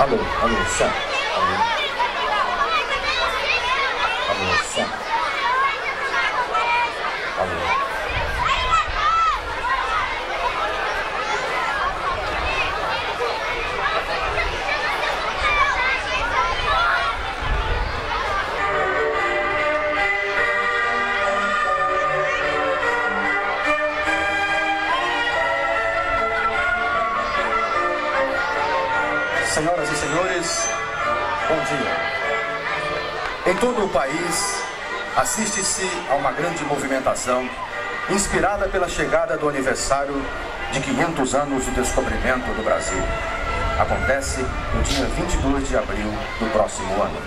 alô, alô, som, alô, alô, som, alô. Senhoras e senhores, bom dia. Em todo o país, assiste-se a uma grande movimentação inspirada pela chegada do aniversário de 500 anos do descobrimento do Brasil. Acontece no dia 22 de abril do próximo ano.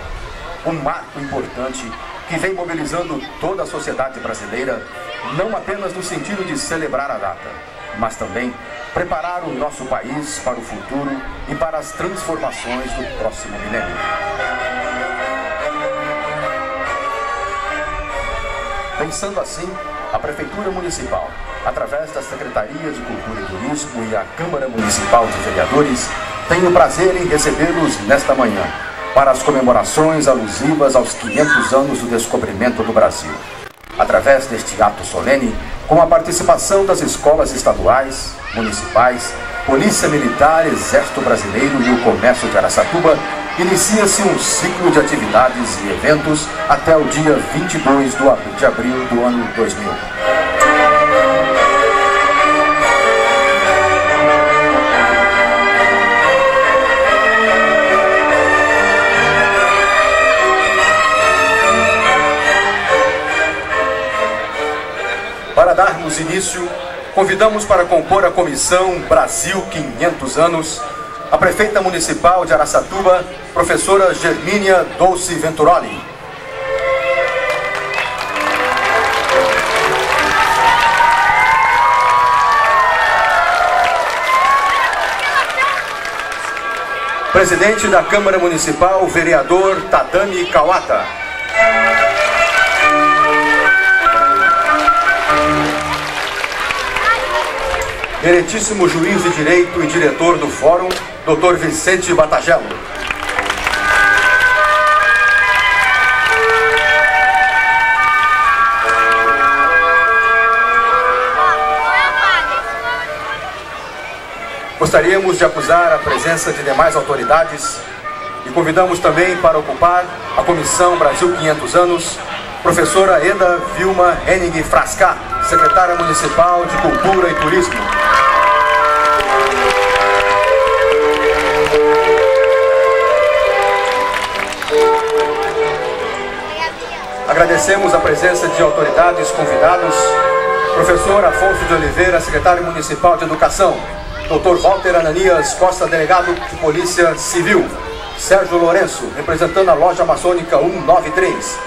Um marco importante que vem mobilizando toda a sociedade brasileira, não apenas no sentido de celebrar a data, mas também preparar o nosso país para o futuro e para as transformações do próximo milênio. Pensando assim, a Prefeitura Municipal, através da Secretaria de Cultura e Turismo e a Câmara Municipal de Vereadores, tem o prazer em recebê-los nesta manhã para as comemorações alusivas aos 500 anos do descobrimento do Brasil. Através deste ato solene, com a participação das escolas estaduais, municipais, Polícia Militar, Exército Brasileiro e o Comércio de Araçatuba, inicia-se um ciclo de atividades e eventos até o dia 22 de abril do ano 2000. Para darmos início, convidamos para compor a Comissão Brasil 500 Anos a Prefeita Municipal de Araçatuba, professora Germínia Dolce Venturoli. Presidente da Câmara Municipal, vereador Tadami Kawata. Meritíssimo juiz de direito e diretor do Fórum, Dr. Vicente Batagello. Gostaríamos de acusar a presença de demais autoridades e convidamos também para ocupar a Comissão Brasil 500 Anos, professora Eda Vilma Henning Frasca, secretária municipal de Cultura e Turismo. Agradecemos a presença de autoridades convidados, professor Afonso de Oliveira, secretário municipal de Educação, Dr. Walter Ananias Costa, delegado de Polícia Civil, Sérgio Lourenço, representando a loja maçônica 193,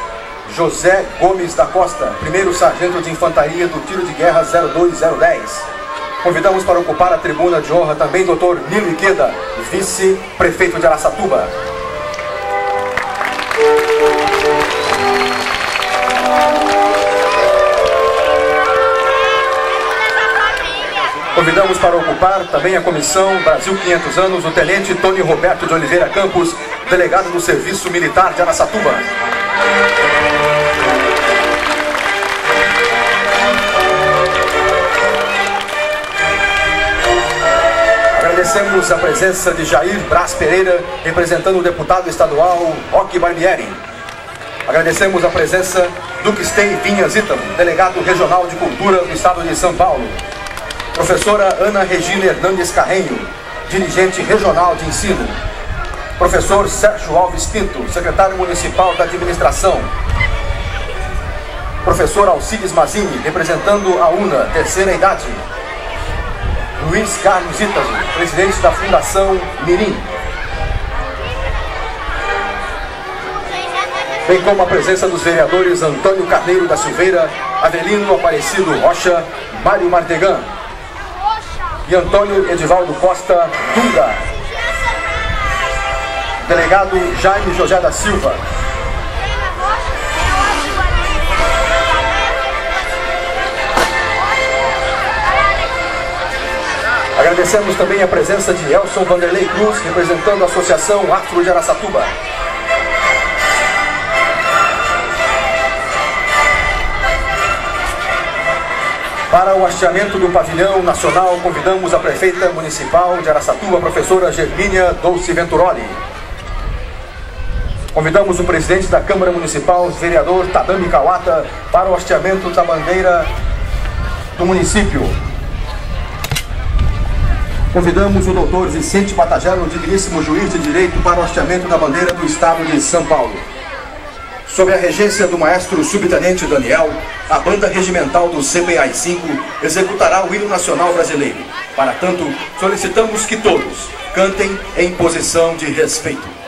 José Gomes da Costa, primeiro sargento de infantaria do Tiro de Guerra 02010. Convidamos para ocupar a tribuna de honra também Dr. Nilo Iqueda, vice-prefeito de Araçatuba. Convidamos para ocupar também a Comissão Brasil 500 Anos o Tenente Tony Roberto de Oliveira Campos, delegado do Serviço Militar de Araçatuba. Agradecemos a presença de Jair Braz Pereira, representando o deputado estadual Roque Barbieri. Agradecemos a presença do Cristei Vinhas Ítalo, delegado regional de Cultura do estado de São Paulo. Professora Ana Regina Hernandes Carrenho, dirigente regional de ensino. Professor Sérgio Alves Pinto, secretário municipal da administração. Professor Alcides Mazini, representando a UNA, terceira idade. Luiz Carlos Ítalo, presidente da Fundação Mirim. Bem como a presença dos vereadores Antônio Carneiro da Silveira, Avelino Aparecido Rocha, Mário Martegan e Antônio Edivaldo Costa Dunga. Delegado Jaime José da Silva. Agradecemos também a presença de Elson Vanderlei Cruz, representando a Associação Afro de Araçatuba. Para o hasteamento do pavilhão nacional, convidamos a prefeita municipal de Araçatuba, professora Germínia Dolce Venturoli. Convidamos o presidente da Câmara Municipal, vereador Tadami Kawata, para o hasteamento da bandeira do município. Convidamos o doutor Vicente Batagelo, digníssimo juiz de direito, para o hasteamento da bandeira do estado de São Paulo. Sob a regência do maestro subtenente Daniel, a banda regimental do CPI-5 executará o hino nacional brasileiro. Para tanto, solicitamos que todos cantem em posição de respeito.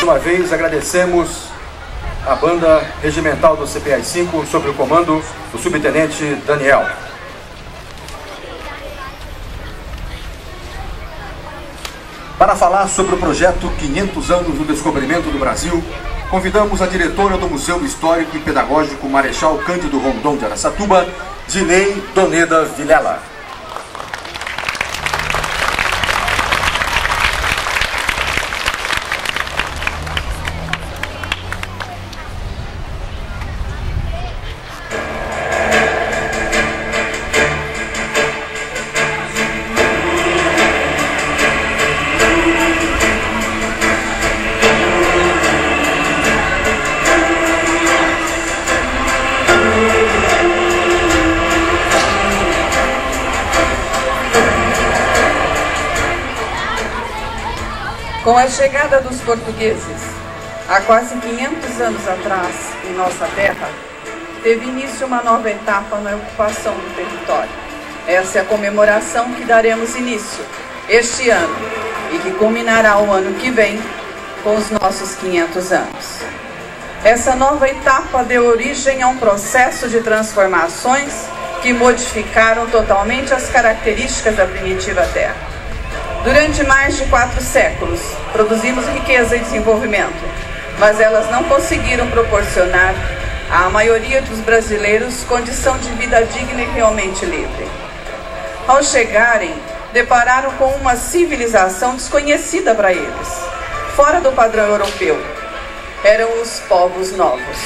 Uma vez agradecemos a banda regimental do CPI-5 sob o comando do subtenente Daniel. Para falar sobre o projeto 500 anos do descobrimento do Brasil, convidamos a diretora do Museu Histórico e Pedagógico Marechal Cândido Rondon de Araçatuba, Dilei Doneda Vilela. Com a chegada dos portugueses, há quase 500 anos atrás, em nossa terra, teve início uma nova etapa na ocupação do território. Essa é a comemoração que daremos início este ano e que culminará o ano que vem com os nossos 500 anos. Essa nova etapa deu origem a um processo de transformações que modificaram totalmente as características da primitiva terra. Durante mais de 4 séculos, produzimos riqueza e desenvolvimento, mas elas não conseguiram proporcionar à maioria dos brasileiros condição de vida digna e realmente livre. Ao chegarem, depararam com uma civilização desconhecida para eles, fora do padrão europeu. Eram os povos novos.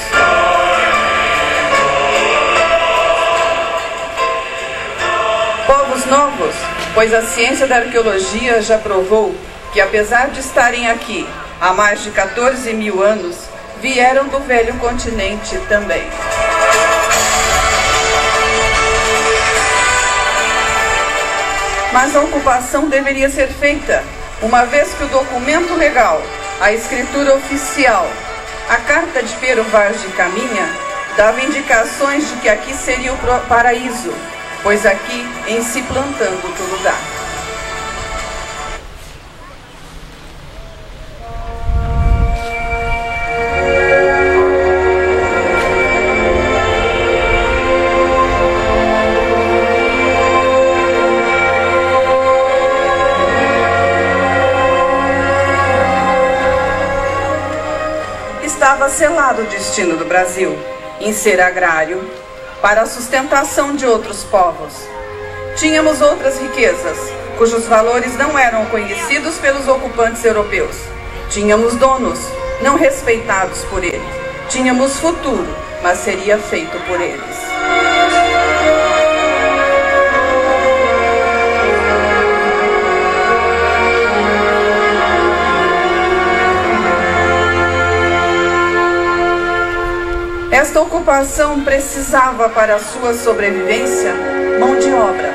Povos novos, pois a ciência da arqueologia já provou que, apesar de estarem aqui há mais de 14 mil anos, vieram do velho continente também. Mas a ocupação deveria ser feita, uma vez que o documento legal, a escritura oficial, a carta de Pero Vaz de Caminha, dava indicações de que aqui seria o paraíso, pois aqui em se plantando tudo dá. estava selado o destino do Brasil em ser agrário para a sustentação de outros povos. Tínhamos outras riquezas, cujos valores não eram conhecidos pelos ocupantes europeus. Tínhamos donos, não respeitados por eles. Tínhamos futuro, mas seria feito por eles. Esta ocupação precisava para a sua sobrevivência mão de obra,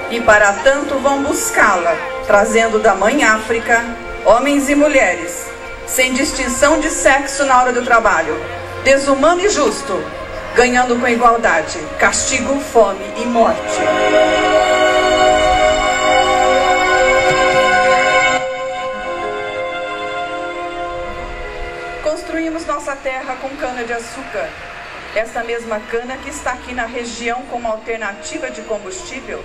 e para tanto vão buscá-la, trazendo da mãe África homens e mulheres, sem distinção de sexo na hora do trabalho, desumano e justo, ganhando com igualdade, castigo, fome e morte. Construímos nossa terra com cana-de-açúcar, essa mesma cana que está aqui na região como alternativa de combustível,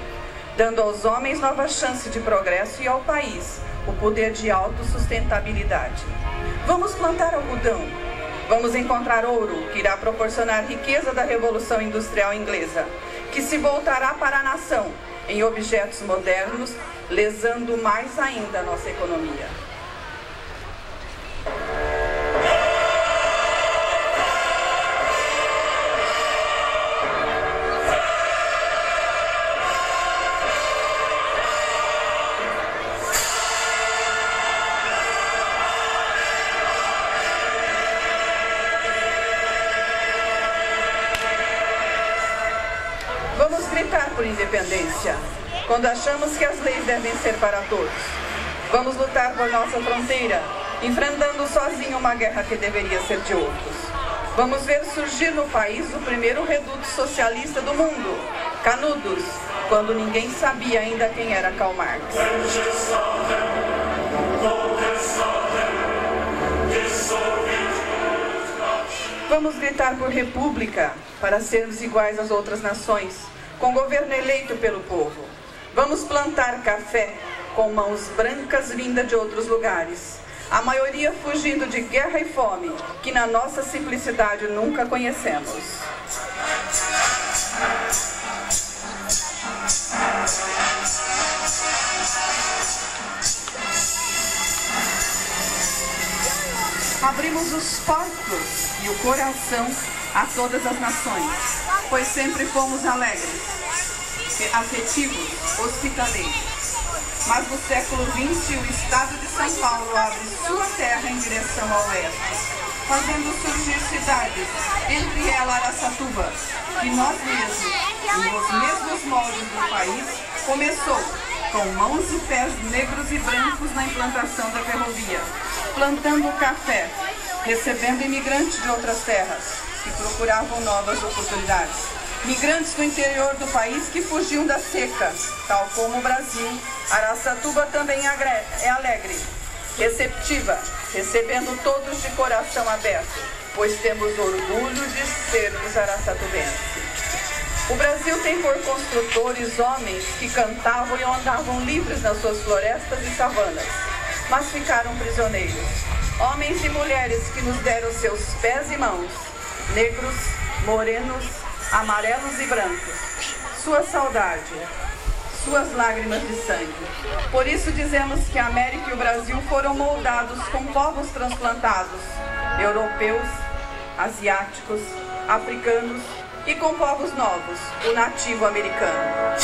dando aos homens nova chance de progresso e ao país o poder de autossustentabilidade. Vamos plantar algodão, vamos encontrar ouro, que irá proporcionar riqueza da Revolução Industrial Inglesa, que se voltará para a nação em objetos modernos, lesando mais ainda a nossa economia. Vamos gritar por independência, quando achamos que as leis devem ser para todos. Vamos lutar por nossa fronteira, enfrentando sozinho uma guerra que deveria ser de outros. Vamos ver surgir no país o primeiro reduto socialista do mundo, Canudos, quando ninguém sabia ainda quem era Karl Marx. Vamos gritar por república, para sermos iguais às outras nações, com governo eleito pelo povo. Vamos plantar café com mãos brancas vindas de outros lugares, a maioria fugindo de guerra e fome, que na nossa simplicidade nunca conhecemos. Abrimos os portos e o coração a todas as nações, pois sempre fomos alegres, afetivos, hospitaleiros. Mas no século XX, o estado de São Paulo abre sua terra em direção ao oeste, fazendo surgir cidades, entre elas Araçatuba, que nós mesmos, nos mesmos moldes do país, começou com mãos e pés negros e brancos na implantação da ferrovia, plantando café, recebendo imigrantes de outras terras, que procuravam novas oportunidades. Migrantes do interior do país que fugiam da seca, tal como o Brasil. Araçatuba também é alegre, receptiva, recebendo todos de coração aberto, pois temos orgulho de sermos araçatubenses. O Brasil tem por construtores homens que cantavam e andavam livres nas suas florestas e savanas, mas ficaram prisioneiros. Homens e mulheres que nos deram seus pés e mãos, negros, morenos, amarelos e brancos, sua saudade, suas lágrimas de sangue. Por isso dizemos que a América e o Brasil foram moldados com povos transplantados, europeus, asiáticos, africanos e com povos novos, o nativo americano.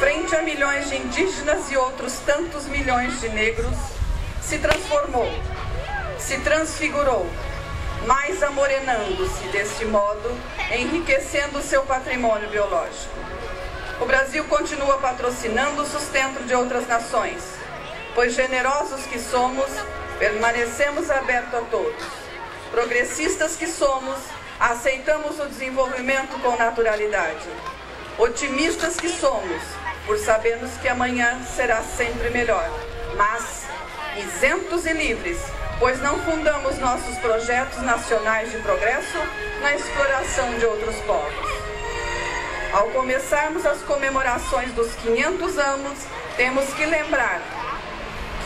Frente a milhões de indígenas e outros tantos milhões de negros, se transformou, se transfigurou, mais amorenando-se deste modo, enriquecendo seu patrimônio biológico. O Brasil continua patrocinando o sustento de outras nações, pois generosos que somos, permanecemos abertos a todos. Progressistas que somos, aceitamos o desenvolvimento com naturalidade. Otimistas que somos, por sabermos que amanhã será sempre melhor, mas isentos e livres pois não fundamos nossos projetos nacionais de progresso na exploração de outros povos. Ao começarmos as comemorações dos 500 anos, temos que lembrar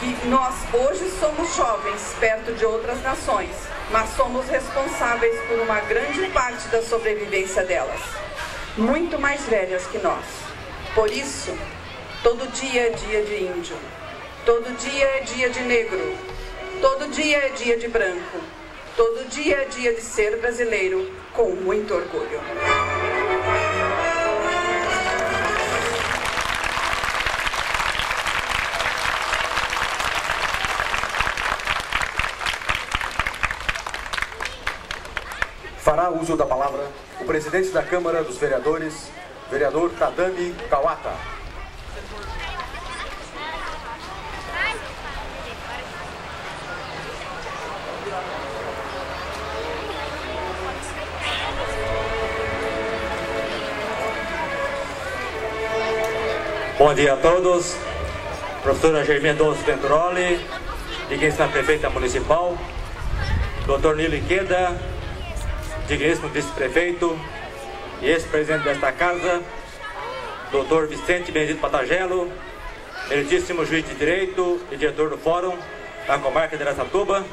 que nós hoje somos jovens perto de outras nações, mas somos responsáveis por uma grande parte da sobrevivência delas, muito mais velhas que nós. Por isso, todo dia é dia de índio, todo dia é dia de negro, todo dia é dia de branco, todo dia é dia de ser brasileiro com muito orgulho. Fará uso da palavra o presidente da Câmara dos Vereadores, vereador Tadami Kawata. Bom dia a todos. Professora Germina Doce Venturoli, digníssima prefeita municipal, doutor Nilo Iqueda, digníssimo vice-prefeito e ex-presidente desta casa, doutor Vicente Benedito Patagelo, meritíssimo juiz de direito e diretor do Fórum da comarca de Araçatuba,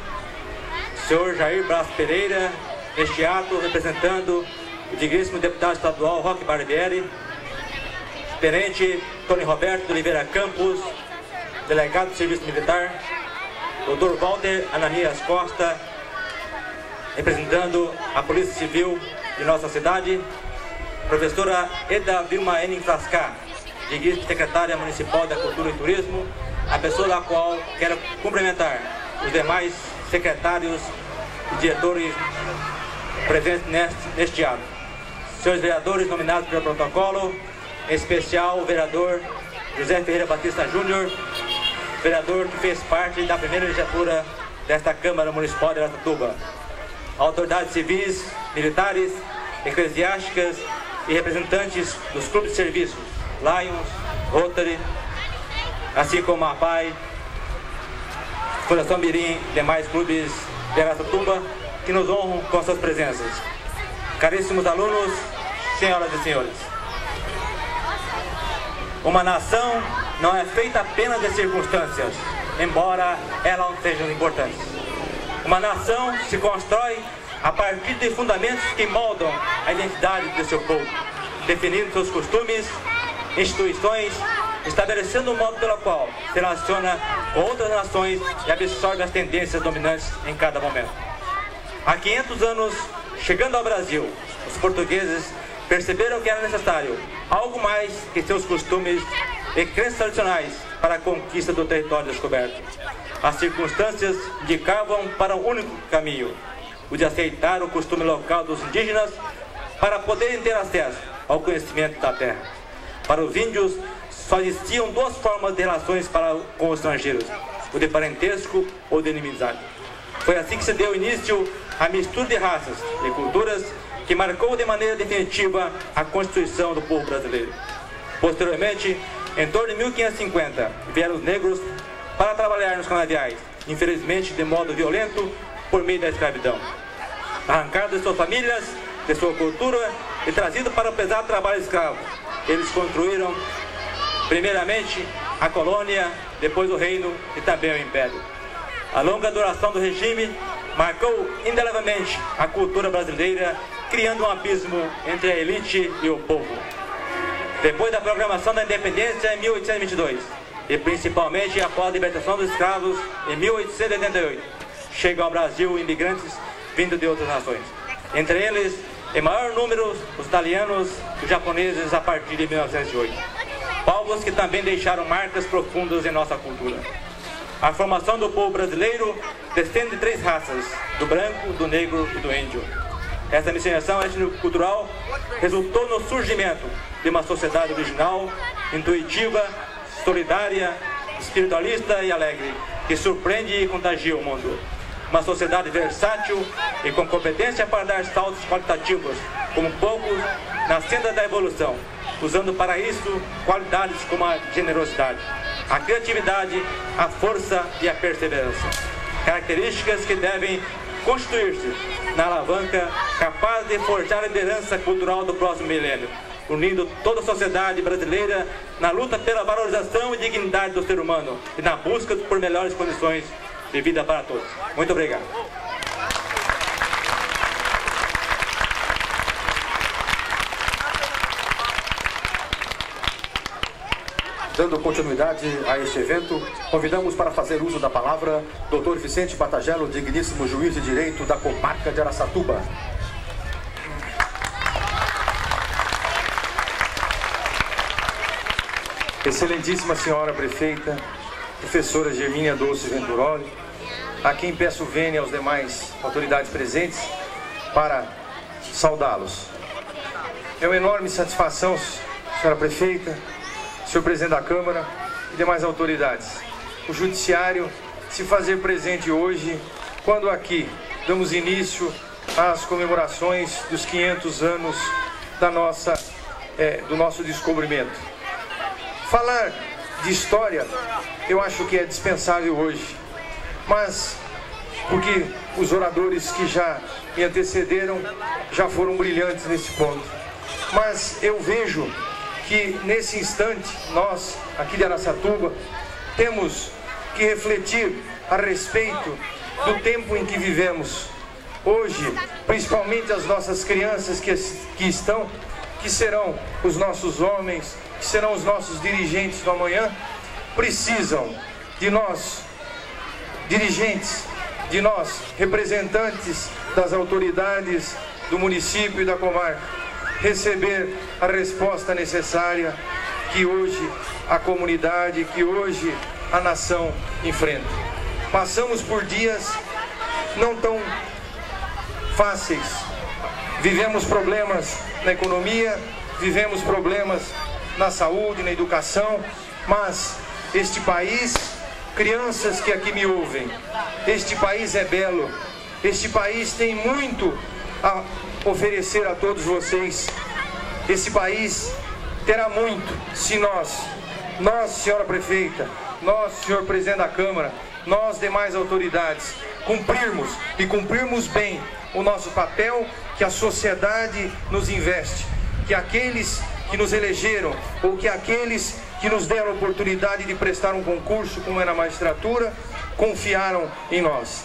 senhor Jair Braz Pereira, neste ato representando o digníssimo deputado estadual Roque Barbieri, tenente Tony Roberto de Oliveira Campos, delegado de Serviço Militar, doutor Walter Ananias Costa, representando a Polícia Civil de nossa cidade, professora Eda Vilma Enin Frasca, digníssima secretária municipal da Cultura e Turismo, a pessoa da qual quero cumprimentar os demais secretários e diretores presentes neste ato. Senhores vereadores nominados pelo protocolo, em especial o vereador José Ferreira Batista Júnior, vereador que fez parte da primeira legislatura desta Câmara Municipal de Araçatuba. Autoridades civis, militares, eclesiásticas e representantes dos clubes de serviços, Lions, Rotary, assim como a APAI, Fundação Mirim e demais clubes de Araçatuba, que nos honram com suas presenças. Caríssimos alunos, senhoras e senhores, uma nação não é feita apenas de circunstâncias, embora elas não sejam importantes. Uma nação se constrói a partir de fundamentos que moldam a identidade do seu povo, definindo seus costumes, instituições, estabelecendo o modo pelo qual se relaciona com outras nações e absorve as tendências dominantes em cada momento. Há 500 anos, chegando ao Brasil, os portugueses perceberam que era necessário algo mais que seus costumes e crenças tradicionais para a conquista do território descoberto. As circunstâncias indicavam para um único caminho, o de aceitar o costume local dos indígenas para poderem ter acesso ao conhecimento da terra. Para os índios, só existiam duas formas de relações com os estrangeiros, o de parentesco ou de inimizade. Foi assim que se deu início à mistura de raças e culturas que marcou de maneira definitiva a constituição do povo brasileiro. Posteriormente, em torno de 1550, vieram os negros para trabalhar nos canaviais, infelizmente de modo violento, por meio da escravidão. Arrancados de suas famílias, de sua cultura e trazidos para o pesado trabalho escravo, eles construíram, primeiramente, a colônia, depois o reino e também o império. A longa duração do regime marcou indelevelmente a cultura brasileira, criando um abismo entre a elite e o povo. Depois da proclamação da independência em 1822, e principalmente após a libertação dos escravos em 1888, chegam ao Brasil imigrantes vindos de outras nações. Entre eles, em maior número, os italianos e os japoneses a partir de 1908. Povos que também deixaram marcas profundas em nossa cultura. A formação do povo brasileiro descende de três raças, do branco, do negro e do índio. Essa miscigenação étnico-cultural resultou no surgimento de uma sociedade original, intuitiva, solidária, espiritualista e alegre, que surpreende e contagia o mundo. Uma sociedade versátil e com competência para dar saltos qualitativos, como poucos, na senda da evolução, usando para isso qualidades como a generosidade, a criatividade, a força e a perseverança. características que devem constituir-se na alavanca capaz de forjar a liderança cultural do próximo milênio, unindo toda a sociedade brasileira na luta pela valorização e dignidade do ser humano e na busca por melhores condições de vida para todos. Muito obrigado. Dando continuidade a este evento, convidamos para fazer uso da palavra Dr. Vicente Batagelo, digníssimo juiz de direito da comarca de Araçatuba. Excelentíssima senhora prefeita, professora Germínia Dulce Venturoli, a quem peço vênia aos demais autoridades presentes para saudá-los. É uma enorme satisfação, senhora prefeita, senhor presidente da Câmara e demais autoridades, o Judiciário se fazer presente hoje, quando aqui damos início às comemorações dos 500 anos do nosso descobrimento. Falar de história, eu acho que é dispensável hoje, mas porque os oradores que já me antecederam já foram brilhantes nesse ponto. Mas eu vejo que nesse instante, nós, aqui de Araçatuba, temos que refletir a respeito do tempo em que vivemos. Hoje, principalmente as nossas crianças que serão os nossos homens, que serão os nossos dirigentes do amanhã, precisam de nós, dirigentes, de nós, representantes das autoridades do município e da comarca, receber a resposta necessária que hoje a comunidade, que hoje a nação enfrenta. Passamos por dias não tão fáceis. Vivemos problemas na economia, vivemos problemas na saúde, na educação, mas este país, crianças que aqui me ouvem, este país é belo, este país tem muito a oferecer a todos vocês. Esse país terá muito se nós, senhora prefeita, nós, senhor presidente da Câmara, nós demais autoridades, cumprirmos bem o nosso papel que a sociedade nos investe, que aqueles que nos elegeram ou que aqueles que nos deram a oportunidade de prestar um concurso, como é na magistratura, confiaram em nós.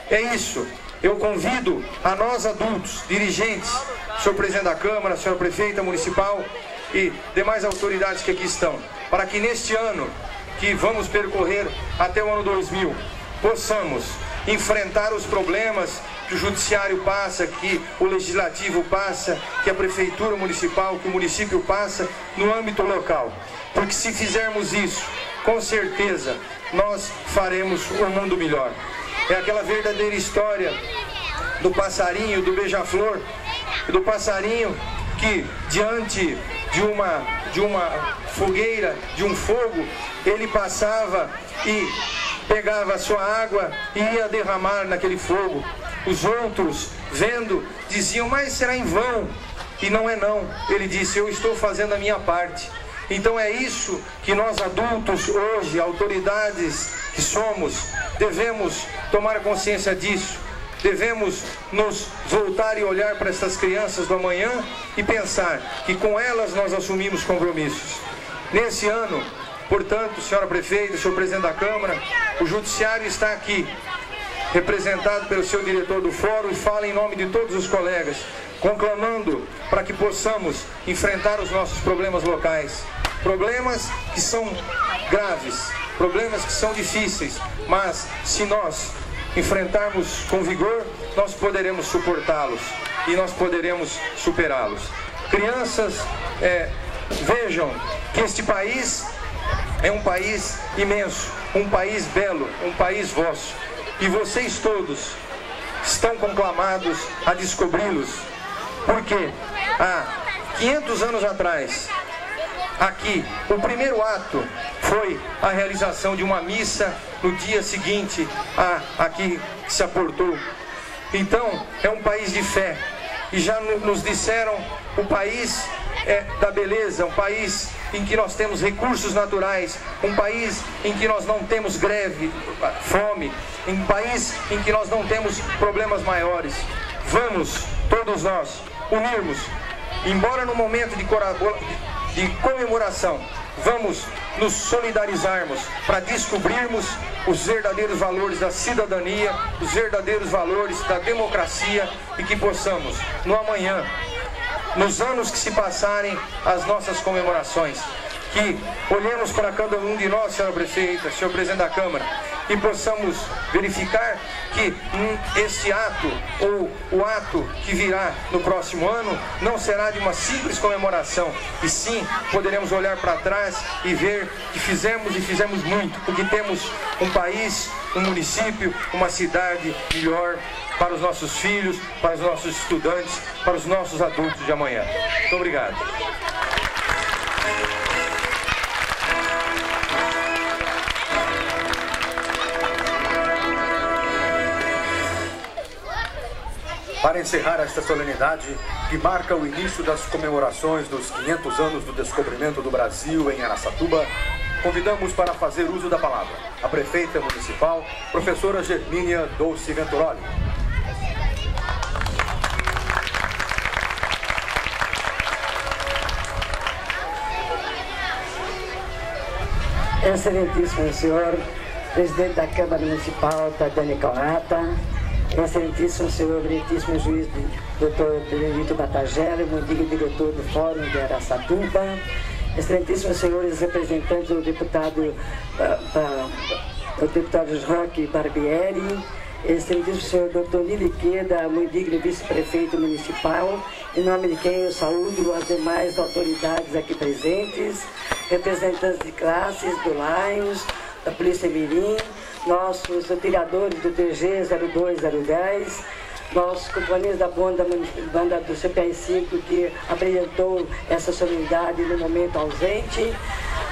É isso. Eu convido a nós adultos, dirigentes, senhor presidente da Câmara, senhora prefeita municipal e demais autoridades que aqui estão, para que neste ano, que vamos percorrer até o ano 2000, possamos enfrentar os problemas que o Judiciário passa, que o Legislativo passa, que a Prefeitura Municipal, que o município passa no âmbito local. Porque se fizermos isso, com certeza, nós faremos um mundo melhor. É aquela verdadeira história do passarinho, do beija-flor, do passarinho que diante de uma fogueira, de um fogo, ele passava e pegava a sua água e ia derramar naquele fogo. Os outros, vendo, diziam, mas será em vão. E não é não. Ele disse, eu estou fazendo a minha parte. Então é isso que nós adultos hoje, autoridades que somos, devemos tomar consciência disso. Devemos nos voltar e olhar para essas crianças do amanhã e pensar que com elas nós assumimos compromissos. Nesse ano, portanto, senhora prefeita, senhor presidente da Câmara, o Judiciário está aqui, representado pelo seu diretor do fórum, e fala em nome de todos os colegas, conclamando para que possamos enfrentar os nossos problemas locais. Problemas que são graves, problemas que são difíceis, mas se nós enfrentarmos com vigor, nós poderemos suportá-los e nós poderemos superá-los. Crianças, vejam que este país é um país imenso, um país belo, um país vosso. E vocês todos estão conclamados a descobri-los, porque há 500 anos atrás, aqui, o primeiro ato foi a realização de uma missa no dia seguinte aqui que se aportou. Então, é um país de fé. E já nos disseram, o país da beleza, um país em que nós temos recursos naturais, um país em que nós não temos greve, fome, um país em que nós não temos problemas maiores. Vamos, todos nós, unirmos, embora no momento de comemoração, vamos nos solidarizarmos para descobrirmos os verdadeiros valores da cidadania, os verdadeiros valores da democracia e que possamos, no amanhã, nos anos que se passarem as nossas comemorações, que olhemos para cada um de nós, senhora prefeita, senhor presidente da Câmara, e possamos verificar que esse ato, ou o ato que virá no próximo ano, não será de uma simples comemoração, e sim poderemos olhar para trás e ver que fizemos e fizemos muito, porque temos um país, um município, uma cidade melhor para os nossos filhos, para os nossos estudantes, para os nossos adultos de amanhã. Muito obrigado. Para encerrar esta solenidade, que marca o início das comemorações dos 500 anos do descobrimento do Brasil em Araçatuba, convidamos para fazer uso da palavra a prefeita municipal, professora Germínia Dolce Venturoli. Excelentíssimo senhor presidente da Câmara Municipal, Tatiane Caurata, excelentíssimo senhor veritíssimo juiz Dr. Benedito Batagera, muito digno diretor do Fórum de Araçatuba, excelentíssimos senhores representantes do deputado Roque Barbieri, excelentíssimo senhor Dr. Nili Queda, muito digno vice-prefeito municipal, em nome de quem eu saúdo as demais autoridades aqui presentes, representantes de classes do Lions, da Polícia Mirim, nossos vereadores do TG 02010, nossos companheiros da banda do CPI 5 que apresentou essa solenidade no momento ausente,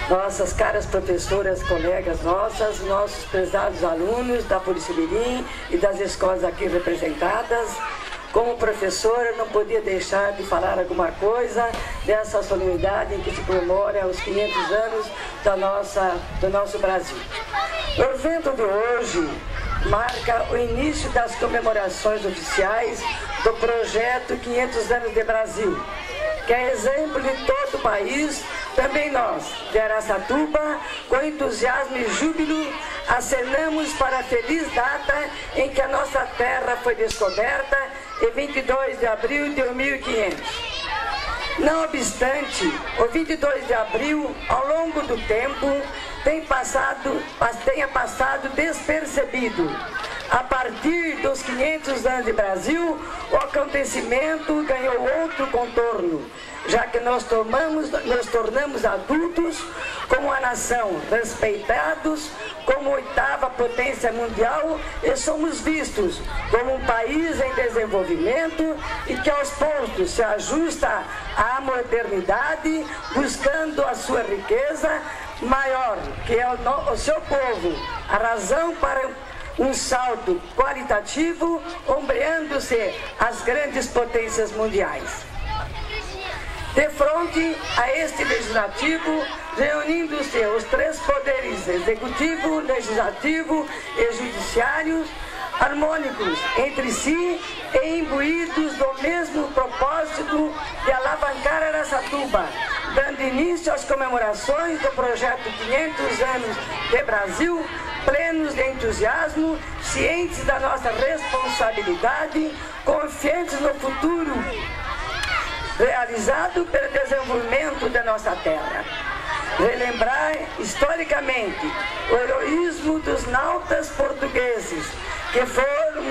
nossas caras professoras, colegas nossas, nossos prezados alunos da Polícia Mirim e das escolas aqui representadas. Como professora, não podia deixar de falar alguma coisa dessa solenidade em que se comemora os 500 anos do nosso Brasil. O evento de hoje marca o início das comemorações oficiais do projeto 500 anos de Brasil, que é exemplo de todo o país. Também nós, de Araçatuba, com entusiasmo e júbilo, acenamos para a feliz data em que a nossa terra foi descoberta, em 22 de abril de 1500. Não obstante, o 22 de abril, ao longo do tempo, tenha passado despercebido. A partir dos 500 anos de Brasil, o acontecimento ganhou outro contorno, já que nos tornamos adultos como uma nação, respeitados como oitava potência mundial e somos vistos como um país em desenvolvimento e que aos poucos se ajusta à modernidade, buscando a sua riqueza maior, que é o seu povo, a razão para um salto qualitativo, ombreando-se as grandes potências mundiais. De frente a este legislativo, reunindo-se os três poderes, executivo, legislativo e judiciário, harmônicos entre si e imbuídos do mesmo propósito de alavancar Araçatuba, dando início às comemorações do projeto 500 anos de Brasil, plenos de entusiasmo, cientes da nossa responsabilidade, confiantes no futuro realizado pelo desenvolvimento da nossa terra. Relembrar historicamente o heroísmo dos nautas portugueses que foram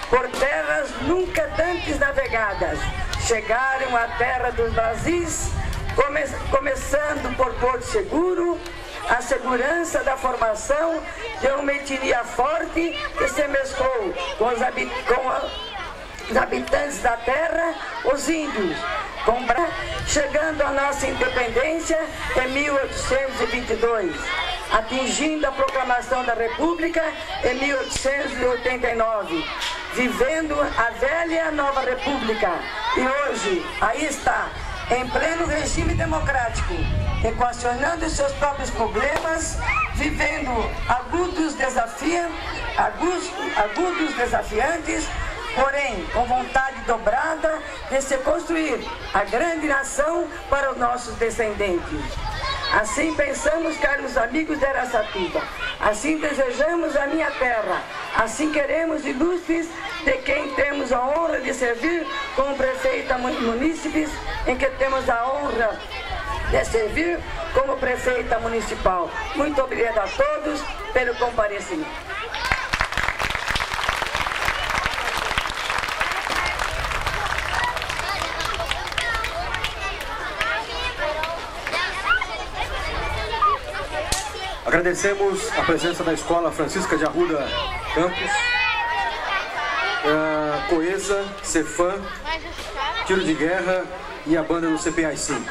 por terras nunca antes navegadas, chegaram à terra dos Brasis, começando por Porto Seguro, a segurança da formação de uma etnia forte que se mesclou com os habitantes da terra, os índios, chegando à nossa independência em 1822, atingindo a proclamação da República em 1889, vivendo a velha nova República. E hoje, aí está, em pleno regime democrático, equacionando seus próprios problemas, vivendo agudos desafiantes, porém com vontade dobrada de se construir a grande nação para os nossos descendentes. Assim pensamos, caros amigos de Araçatuba, assim desejamos a minha terra, assim queremos ilustres de quem temos a honra de servir como prefeita munícipes, em que temos a honra de servir como prefeita municipal. Muito obrigada a todos pelo comparecimento. Agradecemos a presença da Escola Francisca de Arruda Campos, Coesa, Cefam, Tiro de Guerra e a banda do CPIC,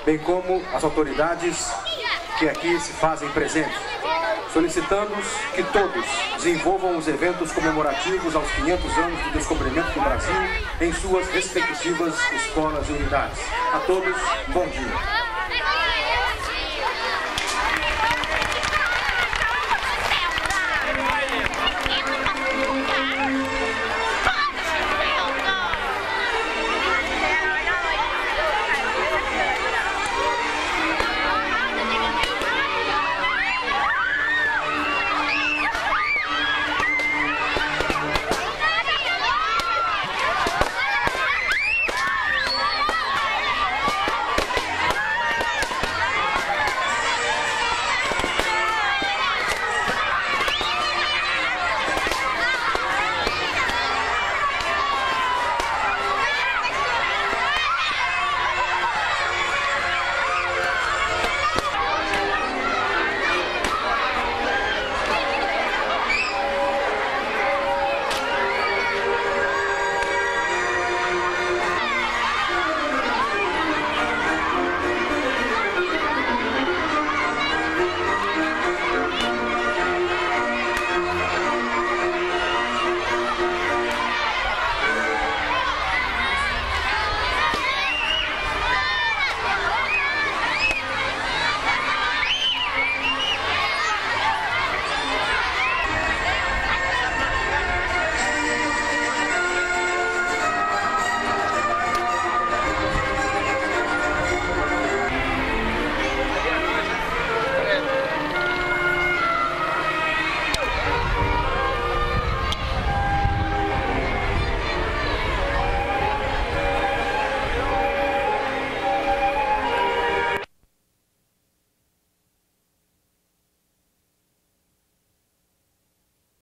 bem como as autoridades que aqui se fazem presentes. Solicitamos que todos desenvolvam os eventos comemorativos aos 500 anos do descobrimento do Brasil em suas respectivas escolas e unidades. A todos, bom dia.